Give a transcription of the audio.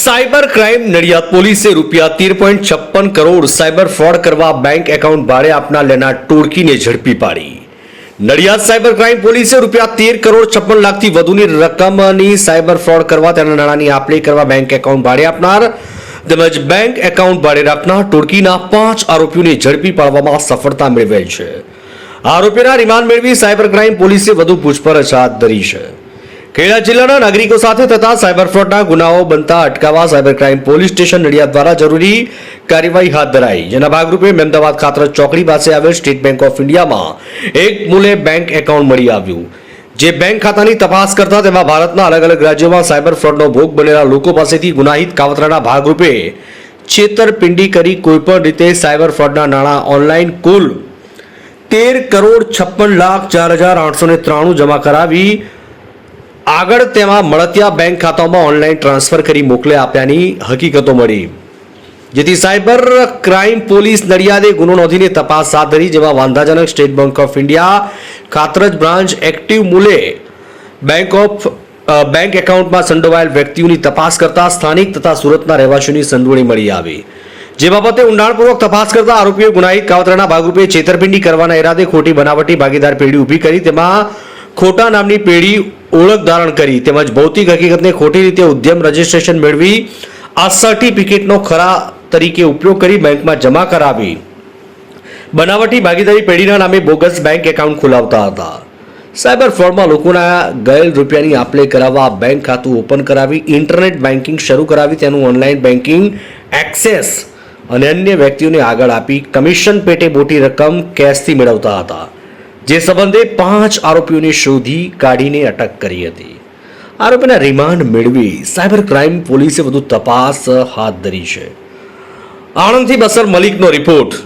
Cyber crime Nadiad પોલીસે રૂપિયા 13.56 crore cyber fraud કરવા બેંક એકાઉન્ટ ભાડે આપનાર લેનાર ટોળકીને ઝડપી પાડી. નડિયાદ સાયબર ક્રાઇમ પોલીસે રૂપિયા 13 કરોડ 56 લાખથી વધુની રકમની સાયબર ફ્રોડ કરવા તેના નાણાંની આપ-લે કરવા બેંક એકાઉન્ટ ભાડે આપનાર તેમજ બેંક એકાઉન્ટ ભાડે રાખનાર ટોળકીના 5 આરોપીઓને ઝડપી પાડવામાં સફળતા મેળવેલ છે. આરોપીના રિમાન્ડ મેળવી સાયબર ક્રાઇમ પોલીસે વધુ પૂછપરછ હાથ ધરી છે. ખેડા જિલ્લાના નાગરિકો સાથે થતા સાયબર ફ્રોડના ગુનાઓ બનતા અટકાવવા cyber crime police station Nadiad દ્વારા જરૂરી કાર્યવાહી હાથ ધરાઈ. જેના ભાગરૂપે મહેમદાવાદ ખાતરજ ચોકડી પાસે આવેલ સ્ટેટ બેંક ઓફ ઇન્ડિયામાં એક મૂલે બેંક એકાઉન્ટ મળી આવ્યું. જે બેંક ખાતાની તપાસ કરતા તેમાં ભારતના અલગ અલગ રાજ્યોમાં સાયબર ફ્રોડનો ભોગ બનેલા લોકો પાસેથી ગુનાહિત કાવતરાના ભાગરૂપે છેતરપિંડી કરી કોઈપણ રીતે સાયબર ફ્રોડના નાણાં ઓનલાઈન કુલ 13 કરોડ 56 લાખ 4,893 જમા કરાવી આગળ તેમાં મળતિયા બેંક ખાતામાં ઓનલાઈન ટ્રાન્સફર કરી મોકલી આપ્યાની હકીકતો મળી. જેથી સાયબર ક્રાઇમ પોલીસ નડિયાદે ગુનો નોંધીને તપાસ હાથ ધરી. જેમાં વાંધાજનક સ્ટેટ બેંક ઓફ ઇન્ડિયા ખાતરજ બ્રાન્ચ એક્ટિવ મૂલે બેંક એકાઉન્ટમાં સંડોવાયેલ વ્યક્તિઓની તપાસ કરતા સ્થાનિક તથા સુરતના રહેવાસીઓની સંડોવણી મળી આવી. જે બાબતે ઊંડાણપૂર્વક તપાસ કરતા આરોપીઓ ગુનાહિત કાવતરાના ભાગરૂપે છેતરપિંડી કરવાના ઈરાદે ખોટી બનાવટી ભાગીદાર પેઢી ઊભી કરી તેમાં ખોટા નામની પેઢી ઓળખ ધારણ કરી તેમજ ભૌતિક હકીકતને ખોટી રીતે ઉદ્યમ રજીસ્ટ્રેશન મેળવી આ સર્ટિફિકેટનો ખરા તરીકે ઉપયોગ કરી બેંકમાં જમા કરાવી બનાવટી ભાગીદારી પેઢીના નામે બોગસ બેંક એકાઉન્ટ ખોલાવતા હતા. સાયબર ફ્રોડમાં લોકોના ગયેલ રૂપિયાની આપ-લે કરાવવા બેંક ખાતું ઓપન કરાવી ઇન્ટરનેટ બેન્કિંગ શરૂ કરાવી તેનું ઓનલાઈન બેન્કિંગ એક્સેસ અને અન્ય વ્યક્તિઓને આગળ આપી કમિશન પેટે મોટી રકમ કેશથી મેળવતા હતા. જે સંબંધે 5 આરોપીઓને શોધી કાઢીને અટક કરી હતી. આરોપીના રિમાન્ડ મેળવી સાયબર ક્રાઇમ પોલીસે વધુ તપાસ હાથ ધરી છે. આણંદથી બસર મલિકનો રિપોર્ટ.